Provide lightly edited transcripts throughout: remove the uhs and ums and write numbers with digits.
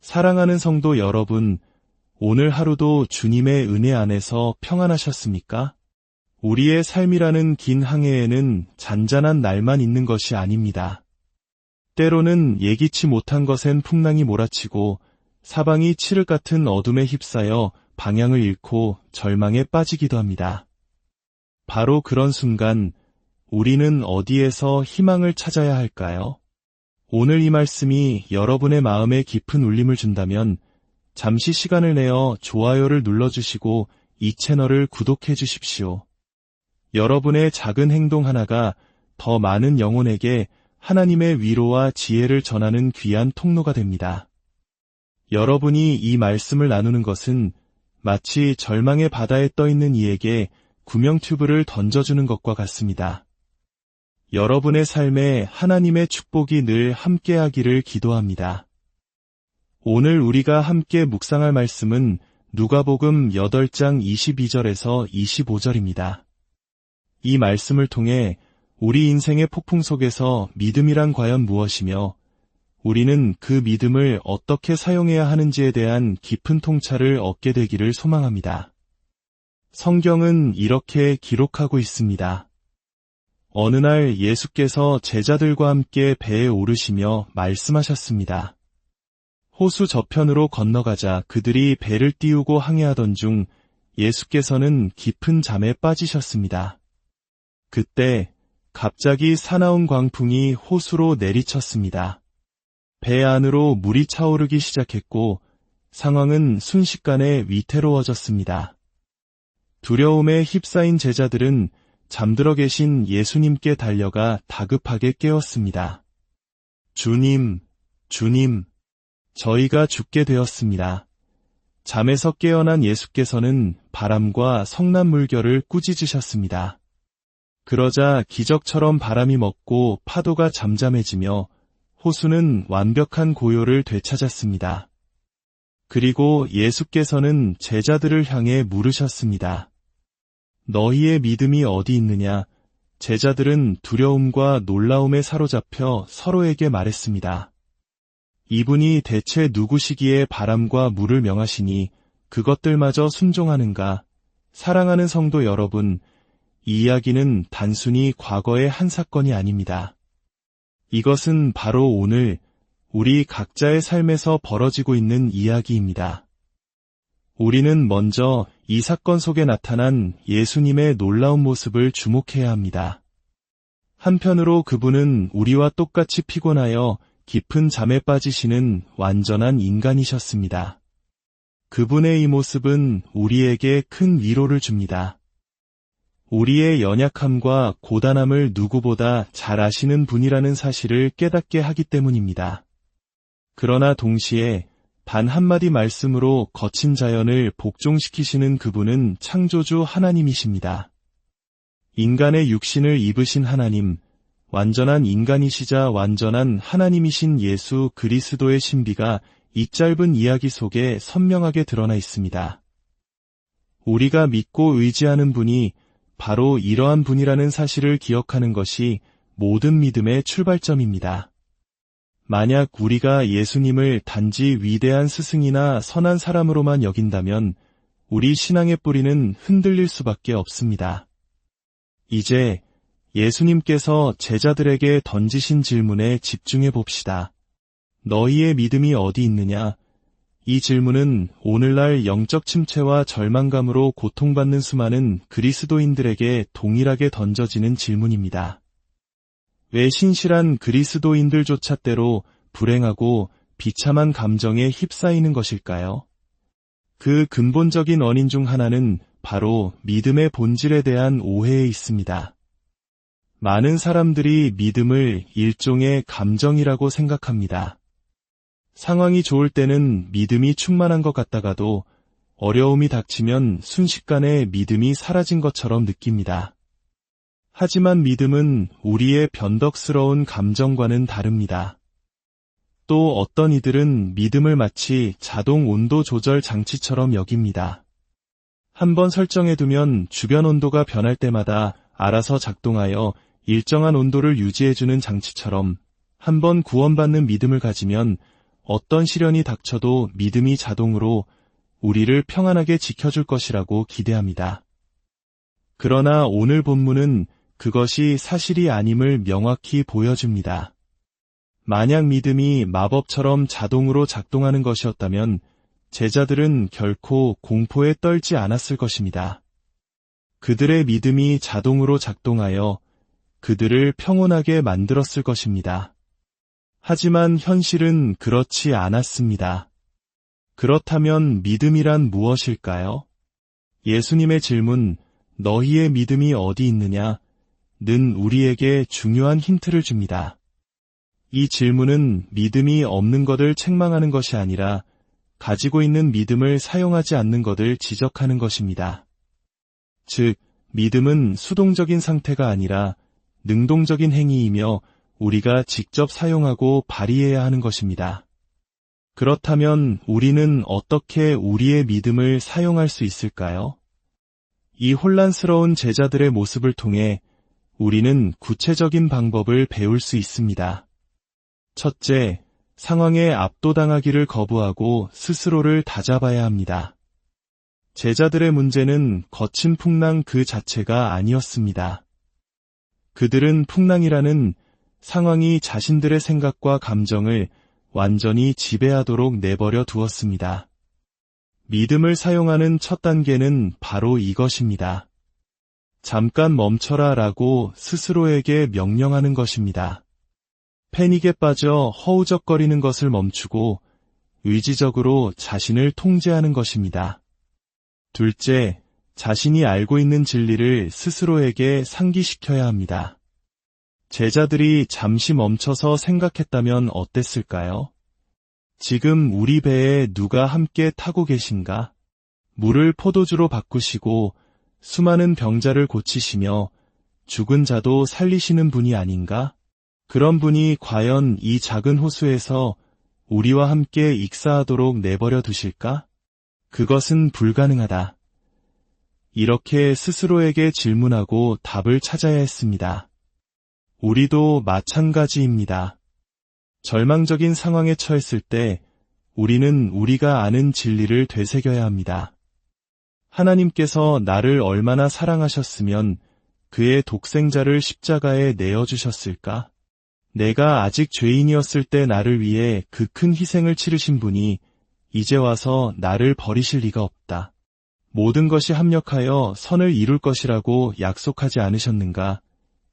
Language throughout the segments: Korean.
사랑하는 성도 여러분, 오늘 하루도 주님의 은혜 안에서 평안하셨습니까? 우리의 삶이라는 긴 항해에는 잔잔한 날만 있는 것이 아닙니다. 때로는 예기치 못한 것엔 풍랑이 몰아치고 사방이 칠흑 같은 어둠에 휩싸여 방향을 잃고 절망에 빠지기도 합니다. 바로 그런 순간 우리는 어디에서 희망을 찾아야 할까요? 오늘 이 말씀이 여러분의 마음에 깊은 울림을 준다면 잠시 시간을 내어 좋아요를 눌러주시고 이 채널을 구독해 주십시오. 여러분의 작은 행동 하나가 더 많은 영혼에게 하나님의 위로와 지혜를 전하는 귀한 통로가 됩니다. 여러분이 이 말씀을 나누는 것은 마치 절망의 바다에 떠있는 이에게 구명튜브를 던져주는 것과 같습니다. 여러분의 삶에 하나님의 축복이 늘 함께하기를 기도합니다. 오늘 우리가 함께 묵상할 말씀은 누가복음 8장 22절에서 25절입니다. 이 말씀을 통해 우리 인생의 폭풍 속에서 믿음이란 과연 무엇이며 우리는 그 믿음을 어떻게 사용해야 하는지에 대한 깊은 통찰을 얻게 되기를 소망합니다. 성경은 이렇게 기록하고 있습니다. 어느 날 예수께서 제자들과 함께 배에 오르시며 말씀하셨습니다. 호수 저편으로 건너가자 그들이 배를 띄우고 항해하던 중 예수께서는 깊은 잠에 빠지셨습니다. 그때 갑자기 사나운 광풍이 호수로 내리쳤습니다. 배 안으로 물이 차오르기 시작했고 상황은 순식간에 위태로워졌습니다. 두려움에 휩싸인 제자들은 잠들어 계신 예수님께 달려가 다급하게 깨웠습니다. 주님, 주님, 저희가 죽게 되었습니다. 잠에서 깨어난 예수께서는 바람과 성난 물결을 꾸짖으셨습니다. 그러자 기적처럼 바람이 멎고 파도가 잠잠해지며 호수는 완벽한 고요를 되찾았습니다. 그리고 예수께서는 제자들을 향해 물으셨습니다. 너희의 믿음이 어디 있느냐? 제자들은 두려움과 놀라움에 사로잡혀 서로에게 말했습니다. 이분이 대체 누구시기에 바람과 물을 명하시니 그것들마저 순종하는가? 사랑하는 성도 여러분, 이 이야기는 단순히 과거의 한 사건이 아닙니다. 이것은 바로 오늘 우리 각자의 삶에서 벌어지고 있는 이야기입니다. 우리는 먼저 이 사건 속에 나타난 예수님의 놀라운 모습을 주목해야 합니다. 한편으로 그분은 우리와 똑같이 피곤하여 깊은 잠에 빠지시는 완전한 인간이셨습니다. 그분의 이 모습은 우리에게 큰 위로를 줍니다. 우리의 연약함과 고단함을 누구보다 잘 아시는 분이라는 사실을 깨닫게 하기 때문입니다. 그러나 동시에 단 한마디 말씀으로 거친 자연을 복종시키시는 그분은 창조주 하나님이십니다. 인간의 육신을 입으신 하나님, 완전한 인간이시자 완전한 하나님이신 예수 그리스도의 신비가 이 짧은 이야기 속에 선명하게 드러나 있습니다. 우리가 믿고 의지하는 분이 바로 이러한 분이라는 사실을 기억하는 것이 모든 믿음의 출발점입니다. 만약 우리가 예수님을 단지 위대한 스승이나 선한 사람으로만 여긴다면 우리 신앙의 뿌리는 흔들릴 수밖에 없습니다. 이제 예수님께서 제자들에게 던지신 질문에 집중해 봅시다. 너희의 믿음이 어디 있느냐? 이 질문은 오늘날 영적 침체와 절망감으로 고통받는 수많은 그리스도인들에게 동일하게 던져지는 질문입니다. 왜 신실한 그리스도인들조차 때로 불행하고 비참한 감정에 휩싸이는 것일까요? 그 근본적인 원인 중 하나는 바로 믿음의 본질에 대한 오해에 있습니다. 많은 사람들이 믿음을 일종의 감정이라고 생각합니다. 상황이 좋을 때는 믿음이 충만한 것 같다가도 어려움이 닥치면 순식간에 믿음이 사라진 것처럼 느낍니다. 하지만 믿음은 우리의 변덕스러운 감정과는 다릅니다. 또 어떤 이들은 믿음을 마치 자동 온도 조절 장치처럼 여깁니다. 한번 설정해두면 주변 온도가 변할 때마다 알아서 작동하여 일정한 온도를 유지해주는 장치처럼 한번 구원받는 믿음을 가지면 어떤 시련이 닥쳐도 믿음이 자동으로 우리를 평안하게 지켜줄 것이라고 기대합니다. 그러나 오늘 본문은 그것이 사실이 아님을 명확히 보여줍니다. 만약 믿음이 마법처럼 자동으로 작동하는 것이었다면 제자들은 결코 공포에 떨지 않았을 것입니다. 그들의 믿음이 자동으로 작동하여 그들을 평온하게 만들었을 것입니다. 하지만 현실은 그렇지 않았습니다. 그렇다면 믿음이란 무엇일까요? 예수님의 질문, 너희의 믿음이 어디 있느냐? 는 우리에게 중요한 힌트를 줍니다. 이 질문은 믿음이 없는 것을 책망하는 것이 아니라 가지고 있는 믿음을 사용하지 않는 것을 지적하는 것입니다. 즉, 믿음은 수동적인 상태가 아니라 능동적인 행위이며 우리가 직접 사용하고 발휘해야 하는 것입니다. 그렇다면 우리는 어떻게 우리의 믿음을 사용할 수 있을까요? 이 혼란스러운 제자들의 모습을 통해 우리는 구체적인 방법을 배울 수 있습니다. 첫째, 상황에 압도당하기를 거부하고 스스로를 다잡아야 합니다. 제자들의 문제는 거친 풍랑 그 자체가 아니었습니다. 그들은 풍랑이라는 상황이 자신들의 생각과 감정을 완전히 지배하도록 내버려 두었습니다. 믿음을 사용하는 첫 단계는 바로 이것입니다. 잠깐 멈춰라 라고 스스로에게 명령하는 것입니다. 패닉에 빠져 허우적거리는 것을 멈추고 의지적으로 자신을 통제하는 것입니다. 둘째, 자신이 알고 있는 진리를 스스로에게 상기시켜야 합니다. 제자들이 잠시 멈춰서 생각했다면 어땠을까요? 지금 우리 배에 누가 함께 타고 계신가? 물을 포도주로 바꾸시고 수많은 병자를 고치시며 죽은 자도 살리시는 분이 아닌가? 그런 분이 과연 이 작은 호수에서 우리와 함께 익사하도록 내버려 두실까? 그것은 불가능하다. 이렇게 스스로에게 질문하고 답을 찾아야 했습니다. 우리도 마찬가지입니다. 절망적인 상황에 처했을 때 우리는 우리가 아는 진리를 되새겨야 합니다. 하나님께서 나를 얼마나 사랑하셨으면 그의 독생자를 십자가에 내어주셨을까? 내가 아직 죄인이었을 때 나를 위해 그 큰 희생을 치르신 분이 이제 와서 나를 버리실 리가 없다. 모든 것이 합력하여 선을 이룰 것이라고 약속하지 않으셨는가?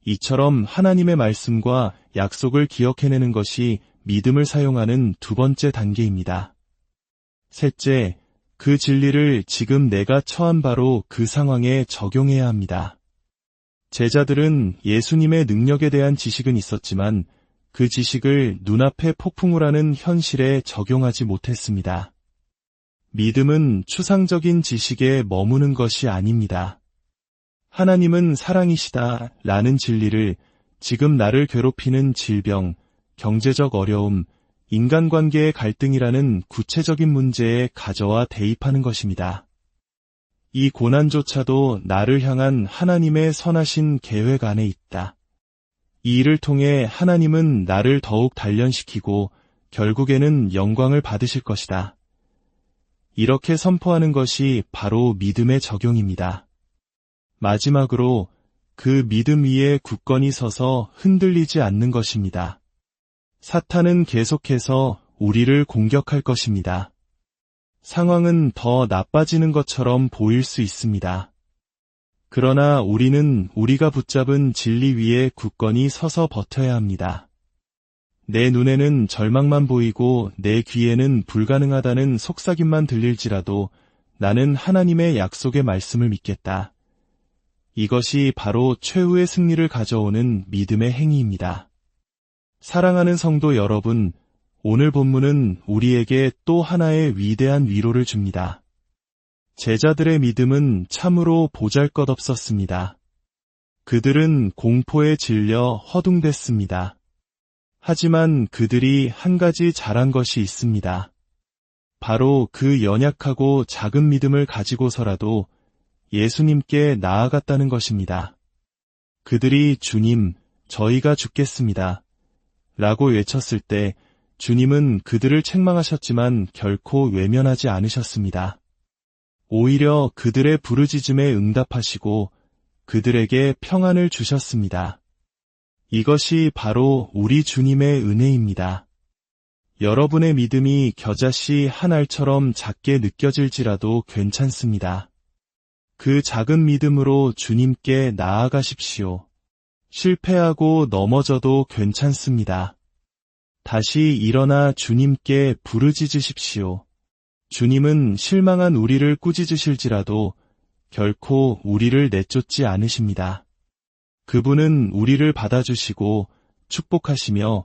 이처럼 하나님의 말씀과 약속을 기억해내는 것이 믿음을 사용하는 두 번째 단계입니다. 셋째, 그 진리를 지금 내가 처한 바로 그 상황에 적용해야 합니다. 제자들은 예수님의 능력에 대한 지식은 있었지만 그 지식을 눈앞에 폭풍을 하는 현실에 적용하지 못했습니다. 믿음은 추상적인 지식에 머무는 것이 아닙니다. 하나님은 사랑이시다 라는 진리를 지금 나를 괴롭히는 질병, 경제적 어려움, 인간관계의 갈등이라는 구체적인 문제에 가져와 대입하는 것입니다. 이 고난조차도 나를 향한 하나님의 선하신 계획 안에 있다. 이 일을 통해 하나님은 나를 더욱 단련시키고 결국에는 영광을 받으실 것이다. 이렇게 선포하는 것이 바로 믿음의 적용입니다. 마지막으로 그 믿음 위에 굳건히 서서 흔들리지 않는 것입니다. 사탄은 계속해서 우리를 공격할 것입니다. 상황은 더 나빠지는 것처럼 보일 수 있습니다. 그러나 우리는 우리가 붙잡은 진리 위에 굳건히 서서 버텨야 합니다. 내 눈에는 절망만 보이고 내 귀에는 불가능하다는 속삭임만 들릴지라도 나는 하나님의 약속의 말씀을 믿겠다. 이것이 바로 최후의 승리를 가져오는 믿음의 행위입니다. 사랑하는 성도 여러분, 오늘 본문은 우리에게 또 하나의 위대한 위로를 줍니다. 제자들의 믿음은 참으로 보잘것없었습니다. 그들은 공포에 질려 허둥댔습니다. 하지만 그들이 한 가지 잘한 것이 있습니다. 바로 그 연약하고 작은 믿음을 가지고서라도 예수님께 나아갔다는 것입니다. 그들이 주님, 저희가 죽겠습니다. 라고 외쳤을 때 주님은 그들을 책망하셨지만 결코 외면하지 않으셨습니다. 오히려 그들의 부르짖음에 응답하시고 그들에게 평안을 주셨습니다. 이것이 바로 우리 주님의 은혜입니다. 여러분의 믿음이 겨자씨 한 알처럼 작게 느껴질지라도 괜찮습니다. 그 작은 믿음으로 주님께 나아가십시오. 실패하고 넘어져도 괜찮습니다. 다시 일어나 주님께 부르짖으십시오. 주님은 실망한 우리를 꾸짖으실지라도 결코 우리를 내쫓지 않으십니다. 그분은 우리를 받아주시고 축복하시며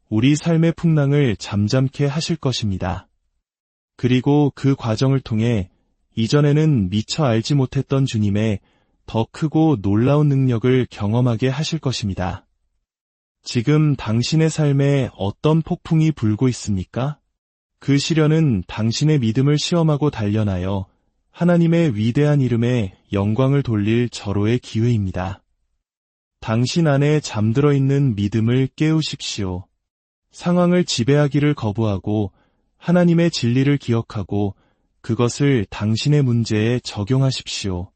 우리 삶의 풍랑을 잠잠케 하실 것입니다. 그리고 그 과정을 통해 이전에는 미처 알지 못했던 주님의 더 크고 놀라운 능력을 경험하게 하실 것입니다. 지금 당신의 삶에 어떤 폭풍이 불고 있습니까? 그 시련은 당신의 믿음을 시험하고 단련하여 하나님의 위대한 이름에 영광을 돌릴 절호의 기회입니다. 당신 안에 잠들어 있는 믿음을 깨우십시오. 상황을 지배하기를 거부하고 하나님의 진리를 기억하고 그것을 당신의 문제에 적용하십시오.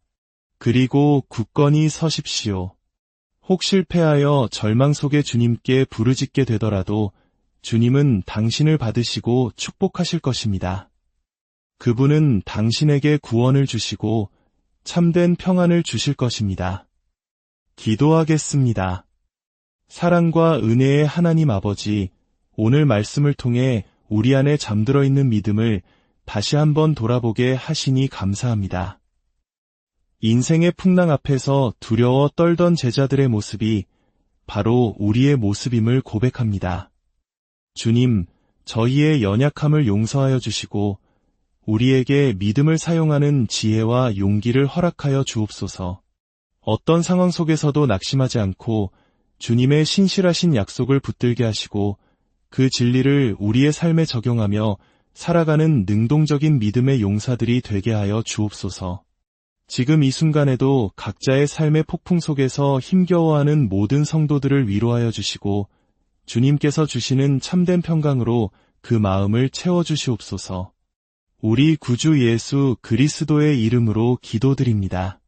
그리고 굳건히 서십시오. 혹 실패하여 절망 속에 주님께 부르짖게 되더라도 주님은 당신을 받으시고 축복하실 것입니다. 그분은 당신에게 구원을 주시고 참된 평안을 주실 것입니다. 기도하겠습니다. 사랑과 은혜의 하나님 아버지, 오늘 말씀을 통해 우리 안에 잠들어 있는 믿음을 다시 한번 돌아보게 하시니 감사합니다. 인생의 풍랑 앞에서 두려워 떨던 제자들의 모습이 바로 우리의 모습임을 고백합니다. 주님, 저희의 연약함을 용서하여 주시고 우리에게 믿음을 사용하는 지혜와 용기를 허락하여 주옵소서. 어떤 상황 속에서도 낙심하지 않고 주님의 신실하신 약속을 붙들게 하시고 그 진리를 우리의 삶에 적용하며 살아가는 능동적인 믿음의 용사들이 되게 하여 주옵소서. 지금 이 순간에도 각자의 삶의 폭풍 속에서 힘겨워하는 모든 성도들을 위로하여 주시고 주님께서 주시는 참된 평강으로 그 마음을 채워주시옵소서. 우리 구주 예수 그리스도의 이름으로 기도드립니다.